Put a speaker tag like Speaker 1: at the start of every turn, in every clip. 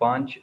Speaker 1: 5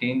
Speaker 1: 3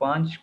Speaker 1: 5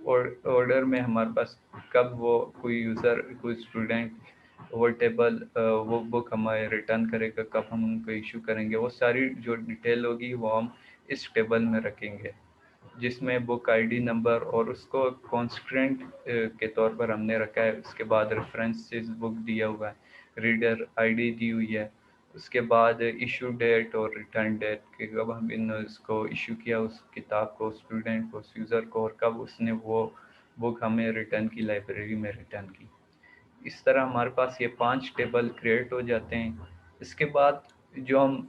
Speaker 1: اور آرڈر میں ہمارے پاس کب وہ کوئی یوزر کوئی اسٹوڈنٹ وہ ٹیبل وہ بک ہمیں ریٹرن کرے گا، کب ہم ان کو ایشو کریں گے، وہ ساری جو ڈیٹیل ہوگی وہ ہم اس ٹیبل میں رکھیں گے، جس میں بک آئی ڈی نمبر اور اس کو کانسٹرنٹ کے طور پر ہم نے رکھا ہے، اس کے بعد ریفرنسز بک دیا ہوا ہے، ریڈر آئی ڈی دی ہوئی ہے، اس کے بعد ایشو ڈیٹ اور ریٹرن ڈیٹ کہ کب ہم اس کو ایشو کیا اس کتاب کو اسٹوڈنٹ کو اس یوزر کو، اور کب اس نے وہ بک ہمیں ریٹرن کی لائبریری میں ریٹرن کی۔ اس طرح ہمارے پاس یہ 5 ٹیبل کریٹ ہو جاتے ہیں۔ اس کے بعد جو ہم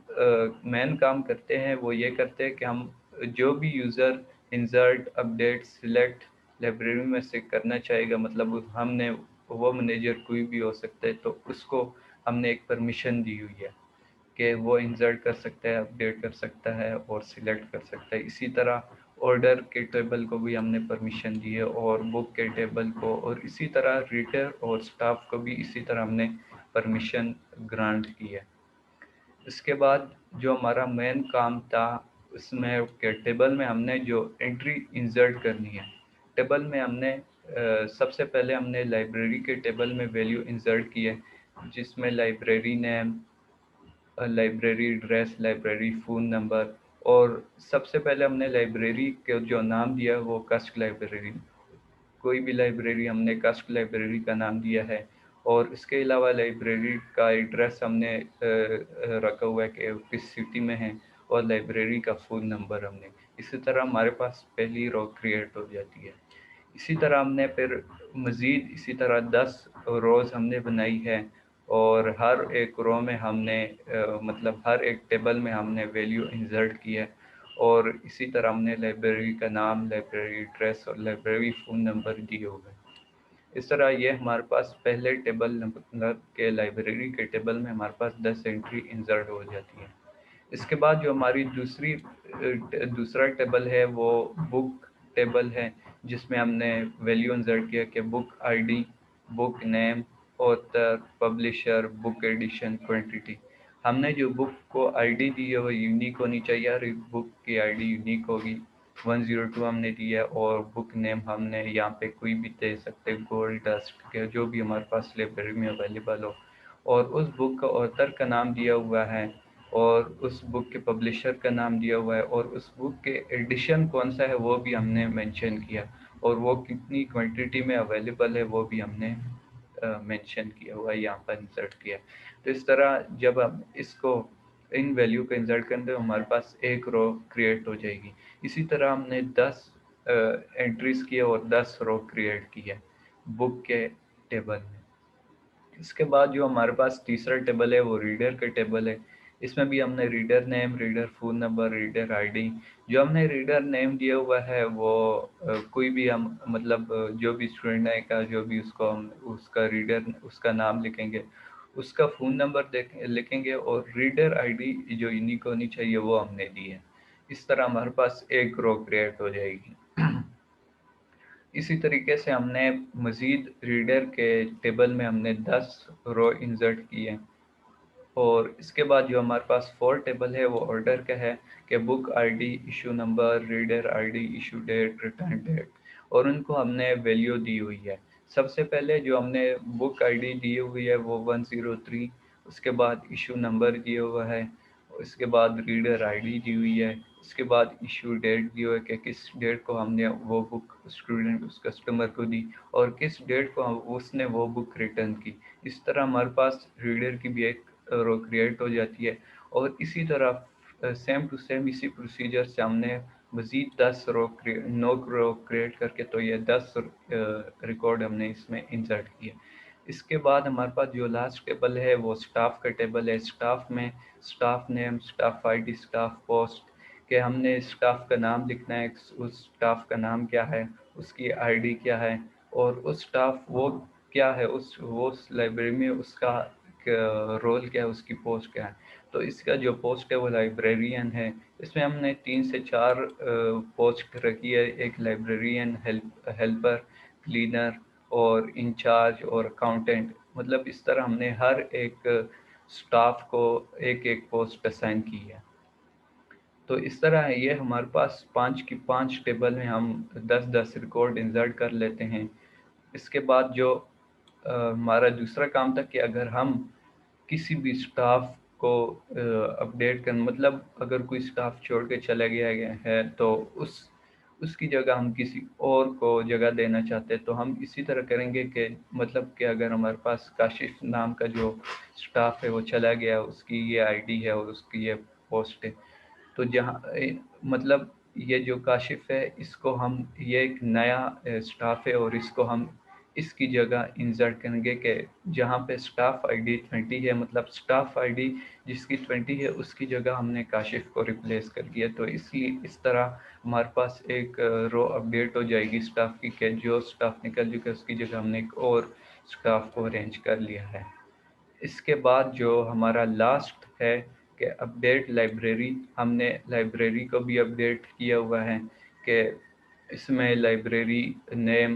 Speaker 1: مین کام کرتے ہیں وہ یہ کرتے ہیں کہ ہم جو بھی user insert update select library میں سے کرنا چاہے گا، مطلب ہم نے وہ مینیجر کوئی بھی ہو سکتا ہے، تو اس کو ہم نے ایک پرمیشن دی ہوئی ہے کہ وہ انسرٹ کر سکتا ہے، اپڈیٹ کر سکتا ہے اور سلیکٹ کر سکتا ہے۔ اسی طرح آرڈر کے ٹیبل کو بھی ہم نے پرمیشن دی ہے، اور بک کے ٹیبل کو، اور اسی طرح ریڈر اور سٹاف کو بھی اسی طرح ہم نے پرمیشن گرانٹ کی ہے۔ اس کے بعد جو ہمارا مین کام تھا اس میں کہ ٹیبل میں ہم نے جو انٹری انسرٹ کرنی ہے، ٹیبل میں ہم نے سب سے پہلے ہم نے لائبریری کے ٹیبل میں ویلیو انسرٹ کی ہے، جس میں library name, library address, library phone number, اور سب سے پہلے ہم نے لائبریری کے جو نام دیا ہے وہ کسٹ لائبریری، کوئی بھی لائبریری ہم نے کسٹ لائبریری کا نام دیا ہے، اور اس کے علاوہ لائبریری کا ایڈریس ہم نے رکھا ہوا ہے کہ کس سٹی میں ہے، اور لائبریری کا فون نمبر ہم نے، اسی طرح ہمارے پاس پہلی رو کریٹ ہو جاتی ہے۔ اسی طرح ہم نے پھر مزید اسی طرح 10 روز ہم نے بنائی ہے، اور ہر ایک رو میں ہم نے مطلب ہر ایک ٹیبل میں ہم نے ویلیو انسرٹ کی ہے، اور اسی طرح ہم نے لائبریری کا نام، لائبریری ایڈریس اور لائبریری فون نمبر دیے ہوئے۔ اس طرح یہ ہمارے پاس پہلے ٹیبل نمبر کے لائبریری کے ٹیبل میں ہمارے پاس 10 انٹری انسرٹ ہو جاتی ہے۔ اس کے بعد جو ہماری دوسرا ٹیبل ہے وہ بک ٹیبل ہے، جس میں ہم نے ویلیو انسرٹ کیا کہ book I D, book name, author, publisher, book edition, quantity. ہم نے جو بک کو آئی ڈی دی ہے وہ یونیک ہونی چاہیے، ہر ایک بک کی آئی ڈی یونیک ہوگی، 102 ہم نے دی ہے، اور بک نیم ہم نے یہاں پہ کوئی بھی دے سکتے، گولڈ ڈسٹ کے جو بھی ہمارے پاس لائبریری میں اویلیبل ہو، اور اس بک کا آتھر کا نام دیا ہوا ہے، اور اس بک کے پبلشر کا نام دیا ہوا ہے، اور اس بک کے ایڈیشن کون سا ہے وہ بھی ہم نے مینشن کیا، اور وہ کتنی کوانٹٹی میں اویلیبل ہے وہ بھی ہم نے مینشن کیا ہوا ہے، یہاں پر انسرٹ کیا۔ تو اس طرح جب ہم اس کو ان ویلیو کو انسرٹ کریں تو ہمارے پاس ایک رو کریٹ ہو جائے گی۔ اسی طرح ہم نے 10 انٹریز کی اور 10 رو کریٹ کی ہے بک کے ٹیبل میں۔ اس کے بعد جو ہمارے پاس تیسرا ٹیبل ہے وہ ریڈر کا ٹیبل ہے۔ اس میں بھی ہم نے reader name, reader phone number, reader I D, جو ہم نے ریڈر نیم دیا ہوا ہے وہ کوئی بھی ہم مطلب جو بھی اسٹوڈنٹ ہے کا جو بھی اس کو ہم اس کا ریڈر اس کا نام لکھیں گے، اس کا فون نمبر لکھیں گے، اور ریڈر آئی ڈی جو یونیک ہونی چاہیے وہ ہم نے دی ہے۔ اس طرح ہمارے پاس ایک رو کریٹ ہو جائے گی۔ اسی طریقے سے ہم نے مزید ریڈر کے ٹیبل میں ہم نے 10 رو انسرٹ کی ہیں، اور اس کے بعد جو ہمارے پاس 4 ٹیبل ہے وہ آرڈر کا ہے کہ book I D, issue number, reader I D, issue date, return date, اور ان کو ہم نے ویلیو دی ہوئی ہے۔ سب سے پہلے جو ہم نے بک آئی ڈی دی ہوئی ہے وہ 103، اس کے بعد ایشو نمبر دیا ہوا ہے، اس کے بعد ریڈر آئی ڈی دی ہوئی ہے، اس کے بعد ایشو ڈیٹ دی ہوئی ہے کہ کس ڈیٹ کو ہم نے وہ بک اسٹوڈنٹ اس کسٹمر کو دی، اور کس ڈیٹ کو اس نے وہ بک ریٹرن کی۔ اس طرح ہمارے پاس ریڈر کی بھی ایک رو کریٹ ہو جاتی ہے، اور اسی طرح سیم ٹو سیم اسی پروسیجر سے ہم نے مزید 10 رو کریٹ کر کے تو یہ 10 ریکارڈ ہم نے اس میں انسرٹ کیا۔ اس کے بعد ہمارے پاس جو لاسٹ ٹیبل ہے وہ سٹاف کا ٹیبل ہے۔ سٹاف میں staff name, staff I D, staff post, کہ ہم نے سٹاف کا نام لکھنا ہے، اس سٹاف کا نام کیا ہے، اس کی آئی ڈی کیا ہے، اور اس سٹاف وہ کیا ہے، وہ لائبریری میں اس کا رول کیا ہے، اس کی پوسٹ کیا ہے۔ تو اس کا جو پوسٹ ہے وہ لائبریرین ہے۔ اس میں ہم نے 3 سے 4 پوسٹ رکھی ہے، ایک لائبریرین، ہیلپر، کلینر، اور انچارج، اور اکاؤنٹنٹ، مطلب اس طرح ہم نے ہر ایک سٹاف کو ایک ایک پوسٹ اسائن کی ہے۔ تو اس طرح یہ ہمارے پاس 5 ٹیبل میں ہم 10 ریکارڈ انسرٹ کر لیتے ہیں. اس کے بعد جو ہمارا دوسرا کام تھا کہ اگر ہم کسی بھی اسٹاف کو اپڈیٹ کرنا، مطلب اگر کوئی اسٹاف چھوڑ کے چلا گیا ہے تو اس کی جگہ ہم کسی اور کو جگہ دینا چاہتے ہیں، تو ہم اسی طرح کریں گے کہ مطلب کہ اگر ہمارے پاس کاشف نام کا جو اسٹاف ہے وہ چلا گیا، اس کی یہ آئی ڈی ہے اور اس کی یہ پوسٹ ہے، تو جہاں مطلب یہ جو کاشف ہے اس کو ہم، یہ ایک نیا اسٹاف ہے اور اس کو ہم اس کی جگہ انسرٹ کریں گے کہ جہاں پہ اسٹاف آئی ڈی 20 ہے، مطلب اسٹاف آئی ڈی جس کی 20 ہے اس کی جگہ ہم نے کاشف کو ریپلیس کر دیا. تو اس طرح ہمارے پاس ایک رو اپڈیٹ ہو جائے گی اسٹاف کی کہ جو اسٹاف نکل چکا اس کی جگہ ہم نے ایک اور اسٹاف کو ارینج کر لیا ہے. اس کے بعد جو ہمارا لاسٹ ہے کہ اپڈیٹ لائبریری، ہم نے لائبریری کو بھی اپڈیٹ کیا ہوا ہے کہ اس میں لائبریری نیم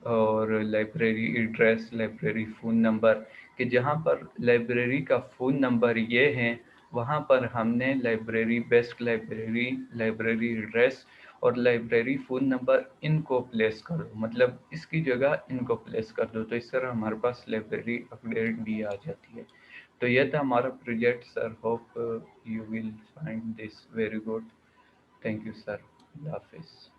Speaker 1: اور library address, library phone number, کہ جہاں پر لائبریری کا فون نمبر یہ ہے وہاں پر ہم نے library best library, library address اور لائبریری فون نمبر ان کو پلیس کر دو، مطلب اس کی جگہ ان کو پلیس کر دو. تو اس طرح ہمارے پاس لائبریری اپڈیٹ بھی آ جاتی ہے. تو یہ تھا ہمارا project sir. Hope you will find this very good. Thank you sir. اللہ حافظ.